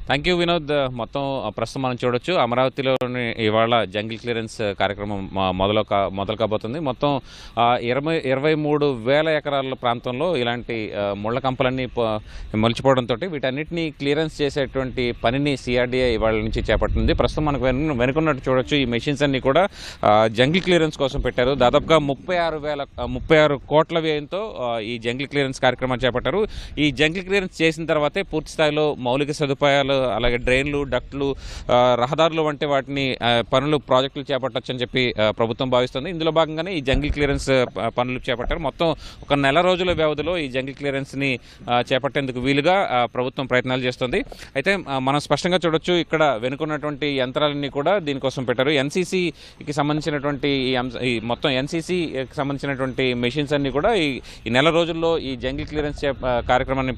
Thank you Vinod. మొత్తం ప్రస్తుతం మనం చూడొచ్చు అమరావతిలోని ఇవాళ జంగిల్ క్లియరెన్స్ కార్యక్రమం మొదలు కాబోతుంది. మొత్తం 23,000 ఎకరాల ప్రాంతంలో ఇలాంటి ముళ్ళ కంపలన్నీ మొలిచిపోవడంతో వీటన్నిటిని క్లియరెన్స్ చేసేటువంటి పనిని సిఆర్డీఏ ఇవాళ నుంచి చేపట్టింది. ప్రస్తుతం మనకు వెనుకున్నట్టు చూడొచ్చు ఈ మెషిన్స్ అన్ని కూడా జంగిల్ క్లియరెన్స్ కోసం పెట్టారు. దాదాపుగా 36 కోట్ల వ్యయంతో ఈ జంగిల్ క్లియరెన్స్ కార్యక్రమాన్ని చేపట్టారు. ఈ జంగిల్ క్లియరెన్స్ చేసిన తర్వాతే పూర్తి స్థాయిలో మౌలిక సదుపాయాలు, అలాగే డ్రైన్లు, డక్ట్లు, రహదారులు వంటి వాటిని ప్రాజెక్టులు చేపట్టొచ్చని చెప్పి ప్రభుత్వం భావిస్తుంది. ఇందులో భాగంగానే ఈ జంగిల్ క్లియరెన్స్ పనులు చేపట్టారు. మొత్తం ఒక నెల రోజుల వ్యవధిలో ఈ జంగిల్ క్లియరెన్స్ని చేపట్టేందుకు వీలుగా ప్రభుత్వం ప్రయత్నాలు చేస్తుంది. అయితే మనం స్పష్టంగా చూడొచ్చు ఇక్కడ వెనుకున్నటువంటి యంత్రాలన్నీ కూడా దీనికోసం పెట్టారు. ఎన్సీసీకి సంబంధించినటువంటి ఈ మొత్తం ఎన్సీసీకి సంబంధించినటువంటి మెషిన్స్ అన్నీ కూడా ఈ నెల రోజుల్లో ఈ జంగిల్ క్లియరెన్స్ కార్యక్రమాన్ని